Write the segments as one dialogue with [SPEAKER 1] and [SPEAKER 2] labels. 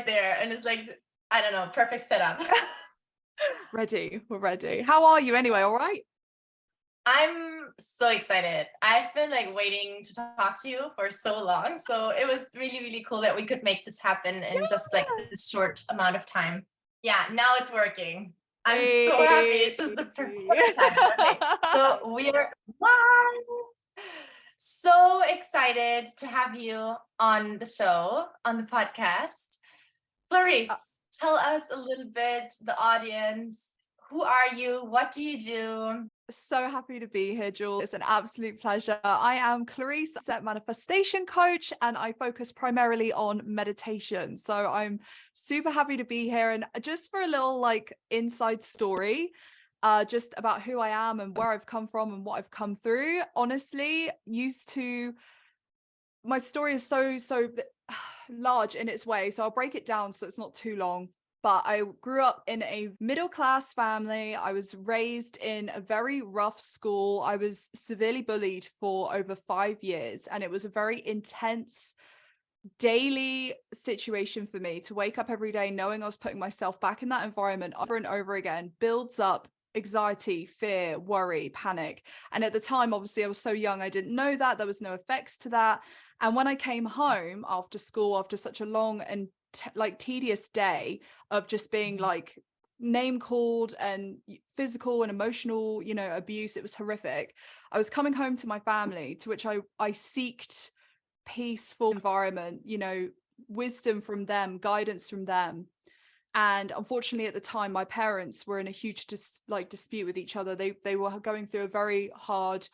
[SPEAKER 1] there, and it's like, I don't know, perfect setup.
[SPEAKER 2] Ready. We're ready. How are you anyway? All right?
[SPEAKER 1] I'm so excited. I've been like waiting to talk to you for so long. So it was really, really cool that we could make this happen in just like this short amount of time. Yeah, now it's working. I'm so happy.
[SPEAKER 2] Hey.
[SPEAKER 1] It's just the perfect time. Okay, so we're live. So excited to have you on the show, on the podcast. Clarice, tell us a little bit, the audience. Who are you? What do you do?
[SPEAKER 2] So happy to be here, Jules. It's an absolute pleasure. I am Clarice, set manifestation coach, and I focus primarily on meditation. So I'm super happy to be here. And just for a little like inside story, just about who I am and where I've come from and what I've come through. Honestly, my story is so large in its way. So I'll break it down so it's not too long. But I grew up in a middle-class family. I was raised in a very rough school. I was severely bullied for over 5 years, and it was a very intense daily situation for me to wake up every day knowing I was putting myself back in that environment over and over again. Builds up anxiety, fear, worry, panic. And at the time, obviously, I was so young, I didn't know that. There was no effects to that. And when I came home after school, after such a long and tedious day of just being like name called and physical and emotional, abuse, it was horrific. I was coming home to my family, to which I seeked peaceful environment, wisdom from them, guidance from them. And unfortunately, at the time, my parents were in a huge dispute with each other. They were going through a very hard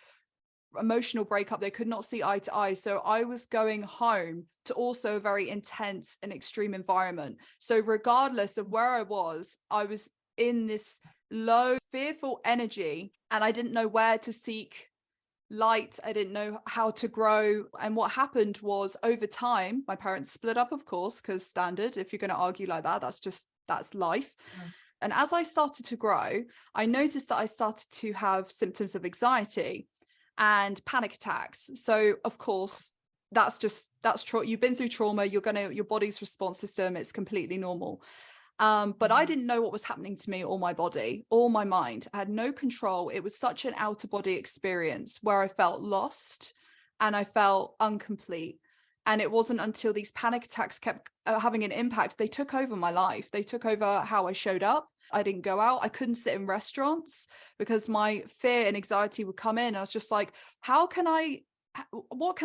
[SPEAKER 2] emotional breakup. They could not see eye to eye. So I was going home to also a very intense and extreme environment. So regardless of where I was in this low, fearful energy, and I didn't know where to seek light. I didn't know how to grow. And what happened was, over time, my parents split up, of course, because standard, if you're going to argue like that, that's life. And as I started to grow, I noticed that I started to have symptoms of anxiety and panic attacks. So of course, you've been through trauma, your body's response system, it's completely normal. But I didn't know what was happening to me or my body or my mind. I had no control. It was such an out of body experience where I felt lost and I felt incomplete. And it wasn't until these panic attacks kept having an impact. They took over my life. They took over how I showed up. I didn't go out. I couldn't sit in restaurants because my fear and anxiety would come in. I was just like, what can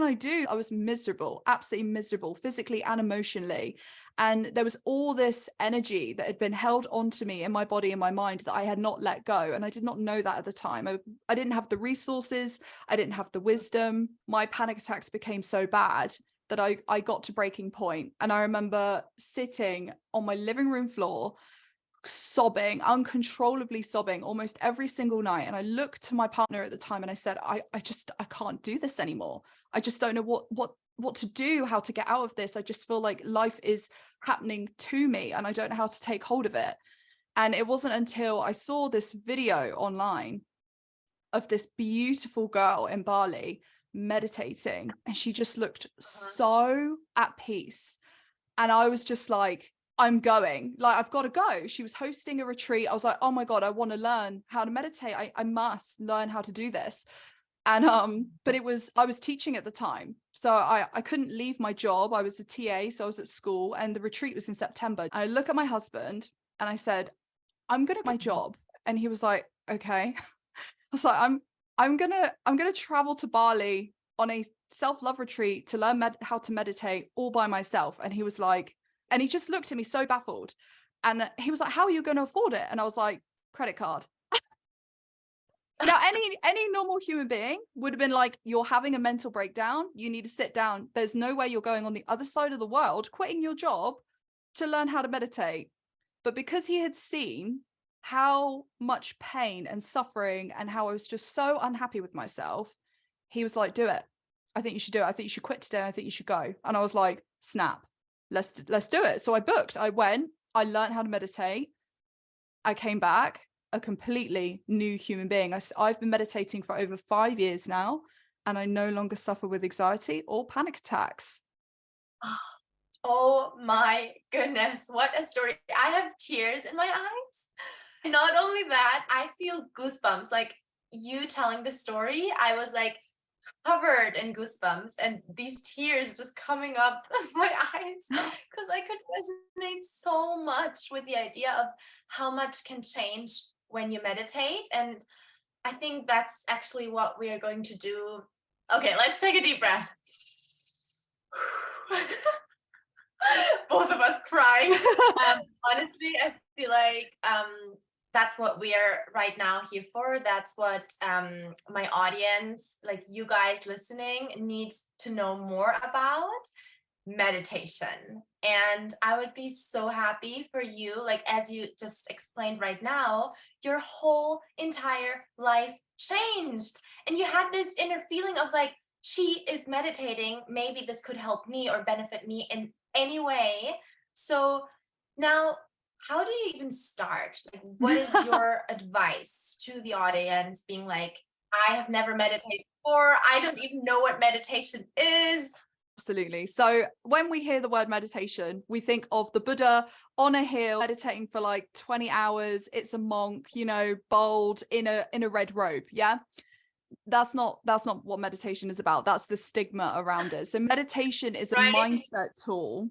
[SPEAKER 2] I do? I was miserable, absolutely miserable, physically and emotionally. And there was all this energy that had been held onto me in my body and my mind that I had not let go. And I did not know that at the time. I didn't have the resources. I didn't have the wisdom. My panic attacks became so bad that I got to breaking point. And I remember sitting on my living room floor, sobbing, uncontrollably sobbing almost every single night. And I looked to my partner at the time and I said, I can't do this anymore. I just don't know what to do, how to get out of this. I just feel like life is happening to me and I don't know how to take hold of it. And it wasn't until I saw this video online of this beautiful girl in Bali meditating, and she just looked so at peace. And I was just like, I'm going, like, I've got to go. She was hosting a retreat. I was like, oh my God, I want to learn how to meditate. I must learn how to do this. And but I was teaching at the time, so I couldn't leave my job. I was a TA, so I was at school, and the retreat was in September. I look at my husband and I said, I'm gonna my job. And he was like, okay. I was like, I'm gonna travel to Bali on a self-love retreat to learn how to meditate all by myself. And he was like, and he just looked at me so baffled. And he was like, how are you going to afford it? And I was like, credit card. Now, any normal human being would have been like, you're having a mental breakdown. You need to sit down. There's no way you're going on the other side of the world, quitting your job to learn how to meditate. But because he had seen how much pain and suffering and how I was just so unhappy with myself, he was like, do it. I think you should do it. I think you should quit today. I think you should go. And I was like, snap, let's do it. So I booked, I went, I learned how to meditate. I came back a completely new human being. I've been meditating for over 5 years now, and I no longer suffer with anxiety or panic attacks.
[SPEAKER 1] Oh my goodness, what a story. I have tears in my eyes. And not only that, I feel goosebumps. Like you telling the story, I was like covered in goosebumps and these tears just coming up my eyes because I could resonate so much with the idea of how much can change when you meditate. And I think that's actually what we are going to do. Okay, let's take a deep breath. Both of us crying. Honestly, I feel like that's what we are right now here for. That's what my audience, like you guys listening, needs to know more about meditation. And I would be so happy for you, like as you just explained right now, your whole entire life changed. And you had this inner feeling of like, she is meditating. Maybe this could help me or benefit me in any way. So now, how do you even start? Like, what is your advice to the audience being like, I have never meditated before. I don't even know what meditation is.
[SPEAKER 2] Absolutely. So when we hear the word meditation, we think of the Buddha on a hill meditating for like 20 hours. It's a monk, you know, bold in a red robe. Yeah. That's not what meditation is about. That's the stigma around it. So meditation is a
[SPEAKER 1] Right.
[SPEAKER 2] mindset tool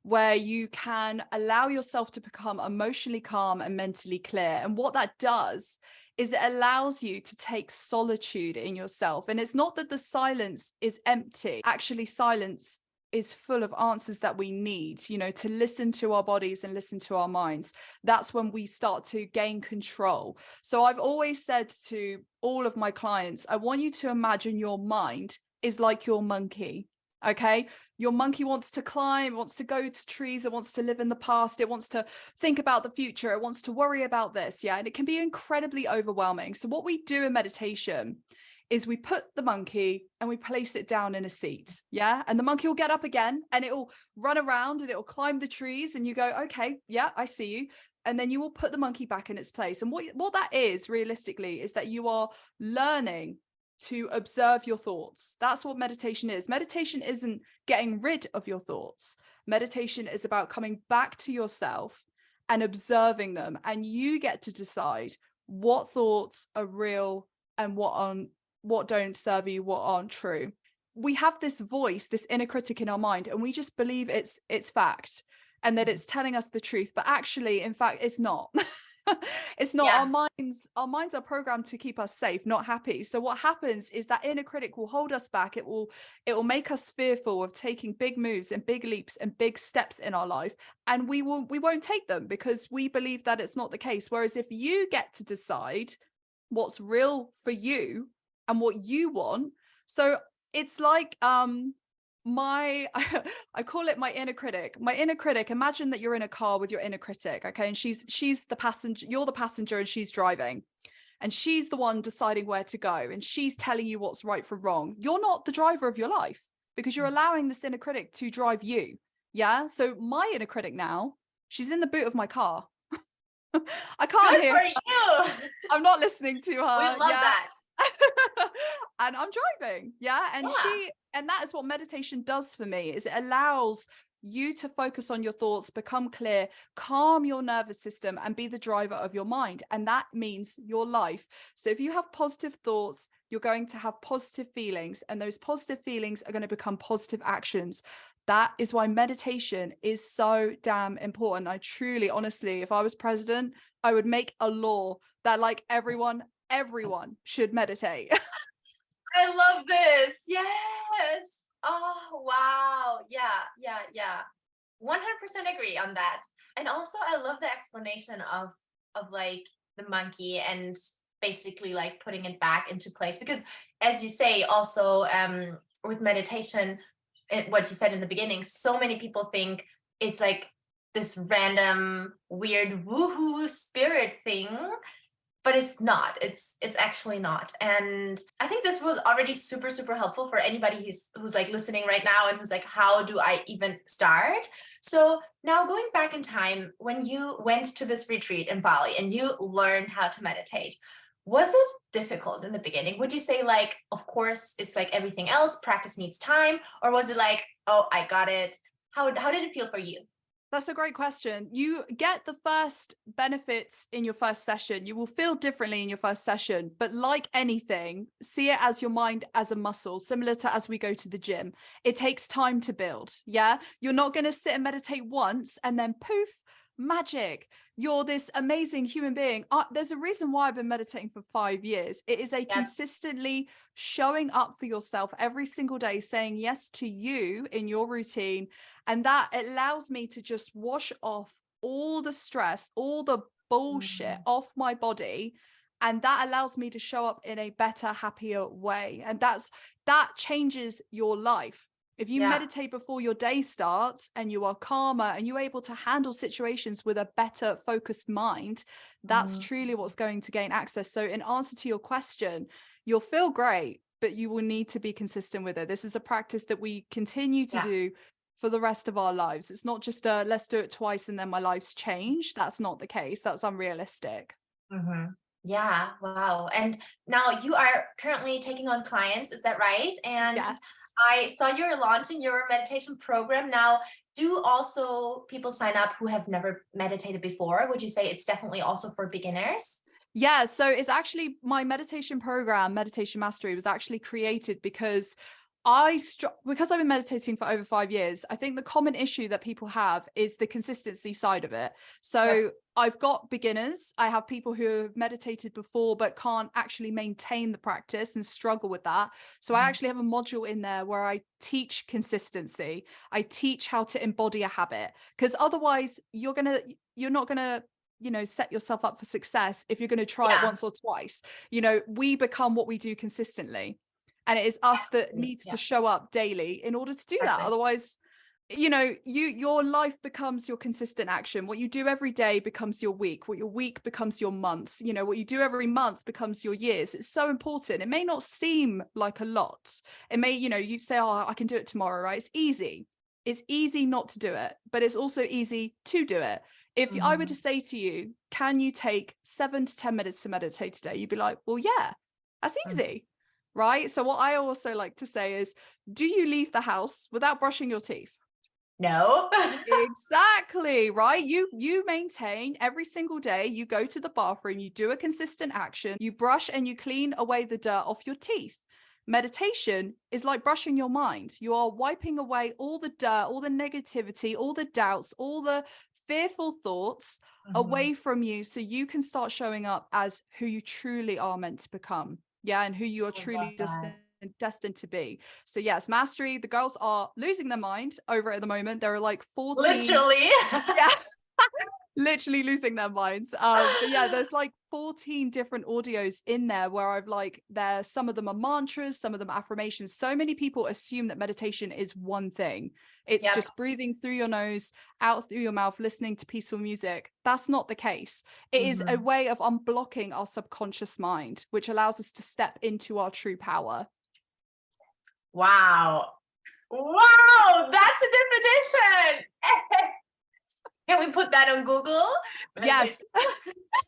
[SPEAKER 2] where you can allow yourself to become emotionally calm and mentally clear. And what that does is it allows you to take solitude in yourself. And it's not that the silence is empty. Actually, silence is full of answers that we need, you know, to listen to our bodies and listen to our minds. That's when we start to gain control. So I've always said to all of my clients, I want you to imagine your mind is like your monkey. Okay, your monkey wants to climb, wants to go to trees, it wants to live in the past, it wants to think about the future, it wants to worry about this. Yeah, and it can be incredibly overwhelming. So what we do in meditation is we put the monkey and we place it down in a seat. Yeah, and the monkey will get up again and it will run around and it will climb the trees, and you go, okay, yeah, I see you. And then you will put the monkey back in its place. And what that is realistically is that you are learning to observe your thoughts. That's what meditation is. Meditation isn't getting rid of your thoughts. Meditation is about coming back to yourself and observing them. And you get to decide what thoughts are real and what don't serve you, what aren't true. We have this voice, this inner critic in our mind, and we just believe it's fact and that it's telling us the truth. But actually, in fact, it's not. It's not.
[SPEAKER 1] Yeah.
[SPEAKER 2] Our minds are programmed to keep us safe, not happy. So what happens is that inner critic will hold us back. It will make us fearful of taking big moves and big leaps and big steps in our life, and we won't take them because we believe that it's not the case. Whereas if you get to decide what's real for you and what you want, so it's like I call it my inner critic. My inner critic, imagine that you're in a car with your inner critic, okay? And she's the passenger, you're the passenger and she's driving. And she's the one deciding where to go, and she's telling you what's right from wrong. You're not the driver of your life because you're allowing this inner critic to drive you. Yeah? So my inner critic now, she's in the boot of my car. I can't
[SPEAKER 1] Good
[SPEAKER 2] hear
[SPEAKER 1] for
[SPEAKER 2] her.
[SPEAKER 1] you.
[SPEAKER 2] I'm not listening to her.
[SPEAKER 1] We love that.
[SPEAKER 2] And I'm driving. Yeah. And that is what meditation does for me, is it allows you to focus on your thoughts, become clear, calm your nervous system, and be the driver of your mind. And that means your life. So if you have positive thoughts, you're going to have positive feelings, and those positive feelings are going to become positive actions. That is why meditation is so damn important. I truly, honestly, if I was president, I would make a law that like everyone should meditate.
[SPEAKER 1] I love this. Yes. Oh, wow. Yeah. 100% agree on that. And also I love the explanation of like the monkey and basically like putting it back into place, because as you say also with meditation, what you said in the beginning, so many people think it's like this random weird woohoo spirit thing, but it's not. It's actually not. And I think this was already super helpful for anybody who's like listening right now and who's like, how do I even start? So now going back in time, when you went to this retreat in Bali and you learned how to meditate, was it difficult in the beginning? Would you say like, of course, it's like everything else, practice needs time? Or was it like, oh, I got it, How did it feel for you?
[SPEAKER 2] That's a great question. You get the first benefits in your first session. You will feel differently in your first session, but like anything, see it as your mind as a muscle, similar to as we go to the gym. It takes time to build. Yeah. You're not going to sit and meditate once and then poof, magic. You're this amazing human being. There's a reason why I've been meditating for 5 years. It is a consistently showing up for yourself every single day, saying yes to you in your routine. And that allows me to just wash off all the stress, all the bullshit off my body. And that allows me to show up in a better, happier way. And that changes your life. If you meditate before your day starts and you are calmer and you're able to handle situations with a better focused mind, that's truly what's going to gain access. So in answer to your question, you'll feel great, but you will need to be consistent with it. This is a practice that we continue to do for the rest of our lives. It's not just let's do it twice and then my life's changed. That's not the case. That's unrealistic.
[SPEAKER 1] Yeah. Wow. And now you are currently taking on clients. Is that right? And I saw you're launching your meditation program. Now, do also people sign up who have never meditated before? Would you say it's definitely also for beginners?
[SPEAKER 2] Yeah, so it's actually my meditation program, Meditation Mastery, was actually created because because I've been meditating for over 5 years. I think the common issue that people have is the consistency side of it. So I've got beginners. I have people who have meditated before but can't actually maintain the practice and struggle with that. So I actually have a module in there where I teach consistency. I teach how to embody a habit, because otherwise you're not gonna set yourself up for success if you're going to try it once or twice. We become what we do consistently. And it is us that needs to show up daily in order to do that. Otherwise, your life becomes your consistent action. What you do every day becomes your week. What your week becomes your months. What you do every month becomes your years. It's so important. It may not seem like a lot. It may, you say, oh, I can do it tomorrow, right? It's easy. It's easy not to do it, but it's also easy to do it. If I were to say to you, can you take 7 to 10 minutes to meditate today? You'd be like, well, yeah, that's easy. Right? So what I also like to say is, do you leave the house without brushing your teeth?
[SPEAKER 1] No.
[SPEAKER 2] Exactly, right? You maintain every single day, you go to the bathroom, you do a consistent action, you brush and you clean away the dirt off your teeth. Meditation is like brushing your mind. You are wiping away all the dirt, all the negativity, all the doubts, all the fearful thoughts away from you, so you can start showing up as who you truly are meant to become. And who you are truly destined to be. So yes, mastery. The girls are losing their mind over it at the moment. There are like 14.
[SPEAKER 1] Literally.
[SPEAKER 2] Literally losing their minds. But yeah, there's like 14 different audios in there where I've some of them are mantras, some of them are affirmations. So many people assume that meditation is one thing. It's just breathing through your nose, out through your mouth, listening to peaceful music. That's not the case. It is a way of unblocking our subconscious mind, which allows us to step into our true power.
[SPEAKER 1] Wow, that's a definition. Can we put that on Google?
[SPEAKER 2] Yes.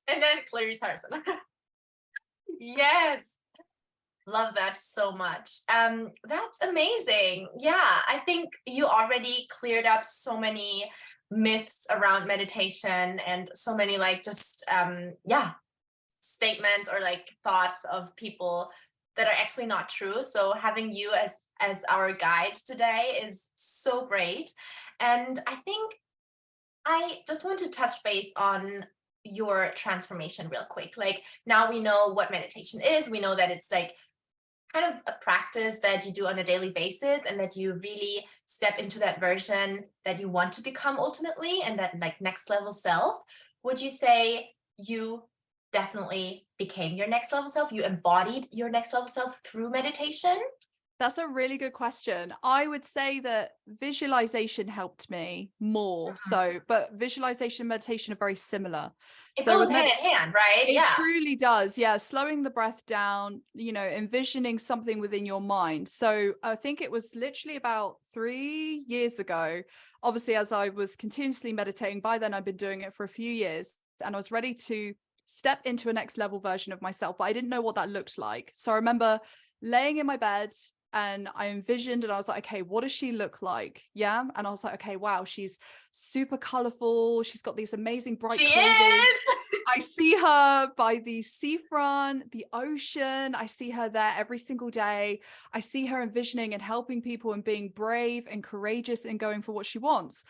[SPEAKER 1] And then Clarice Harrison. Yes. Love that so much. That's amazing. Yeah, I think you already cleared up so many myths around meditation and so many statements or thoughts of people that are actually not true. So having you as our guide today is so great. And I think I just want to touch base on your transformation real quick. Now we know what meditation is. We know that it's kind of a practice that you do on a daily basis, and that you really step into that version that you want to become ultimately, and that next level self. Would you say you definitely became your next level self? You embodied your next level self through meditation?
[SPEAKER 2] That's a really good question. I would say that visualization helped me more. But visualization and meditation are very similar.
[SPEAKER 1] It goes hand in hand, right?
[SPEAKER 2] It truly does. Yeah. Slowing the breath down, envisioning something within your mind. So I think it was literally about 3 years ago. Obviously, as I was continuously meditating, by then I'd been doing it for a few years, and I was ready to step into a next level version of myself, but I didn't know what that looked like. So I remember laying in my bed, and I envisioned, and I was like, okay, what does she look like? Yeah. And I was like, okay, wow, she's super colorful. She's got these amazing bright
[SPEAKER 1] She
[SPEAKER 2] clothing.
[SPEAKER 1] is.
[SPEAKER 2] I see her by the seafront, the ocean. I see her there every single day. I see her envisioning and helping people and being brave and courageous and going for what she wants.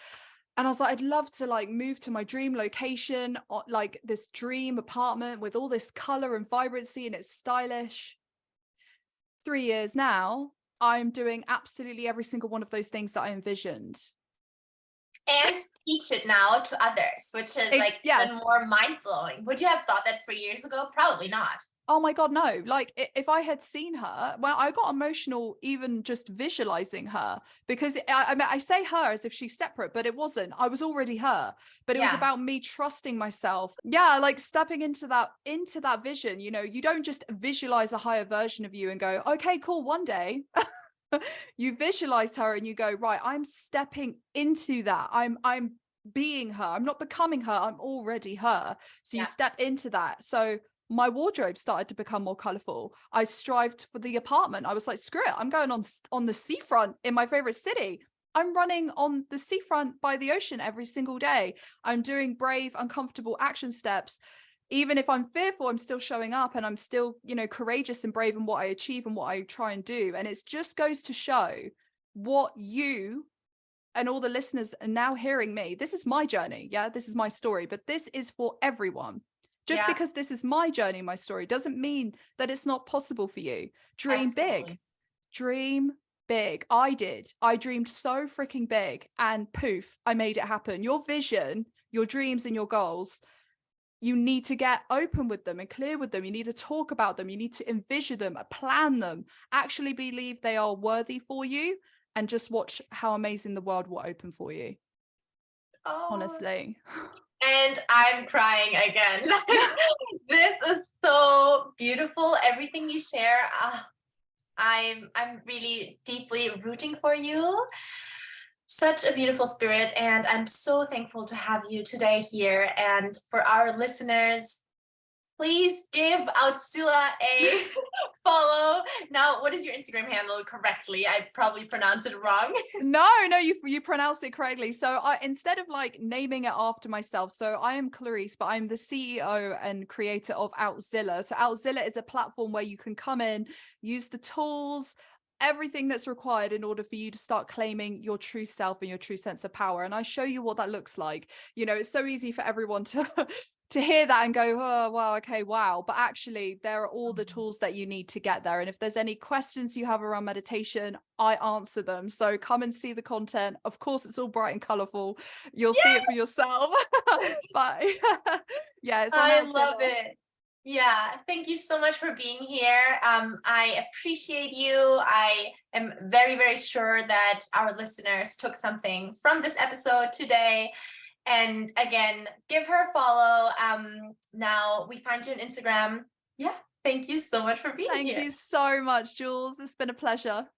[SPEAKER 2] And I was like, I'd love to like move to my dream location, like this dream apartment with all this color and vibrancy, and it's stylish. 3 years now, I'm doing absolutely every single one of those things that I envisioned.
[SPEAKER 1] And teach it now to others, which is like even more mind-blowing. Would you have thought that 3 years ago? Probably not.
[SPEAKER 2] Oh my God, no. Like if I had seen her, well, I got emotional even just visualizing her, because I mean, I say her as if she's separate, but it wasn't. I was already her, but it was about me trusting myself. Yeah, like stepping into that vision. You know, you don't just visualize a higher version of you and go, okay, cool, one day. You visualize her and you go, right, I'm stepping into that. I'm being her. I'm not becoming her. I'm already her. So you step into that. So my wardrobe started to become more colorful. I strived for the apartment. I was like, screw it. I'm going on the seafront in my favorite city. I'm running on the seafront by the ocean every single day. I'm doing brave, uncomfortable action steps. Even if I'm fearful, I'm still showing up, and I'm still, you know, courageous and brave in what I achieve and what I try and do. And it just goes to show what you and all the listeners are now hearing me. This is my journey. Yeah, this is my story, but this is for everyone. Just because this is my journey, my story, doesn't mean that it's not possible for you. Dream big. Dream big. I did. I dreamed so freaking big, and poof, I made it happen. Your vision, your dreams, and your goals, you need to get open with them and clear with them. You need to talk about them. You need to envision them, plan them, actually believe they are worthy for you, and just watch how amazing the world will open for you. Honestly.
[SPEAKER 1] And I'm crying again. This is so beautiful. Everything you share. I'm really deeply rooting for you. Such a beautiful spirit, and I'm so thankful to have you today here. And for our listeners, please give Outzilla a follow. Now, what is your Instagram handle correctly? I probably pronounced it wrong.
[SPEAKER 2] No, you pronounced it correctly. So instead of like naming it after myself, so I am Clarice, but I'm the CEO and creator of Outzilla. So Outzilla is a platform where you can come in, use the tools, everything that's required in order for you to start claiming your true self and your true sense of power. And I show you what that looks like. You know, it's so easy for everyone to to hear that and go, oh, wow, okay, wow. But actually, there are all the tools that you need to get there. And if there's any questions you have around meditation, I answer them. So come and see the content. Of course, it's all bright and colorful. You'll see it for yourself. But yeah, it's on
[SPEAKER 1] I
[SPEAKER 2] Outzilla.
[SPEAKER 1] love it. Yeah, thank you so much for being here. I appreciate you. I am very, very sure that our listeners took something from this episode today. And again, give her a follow. Now we find you on Instagram. Yeah, thank you so much for being here.
[SPEAKER 2] Thank you so much, Jules. It's been a pleasure.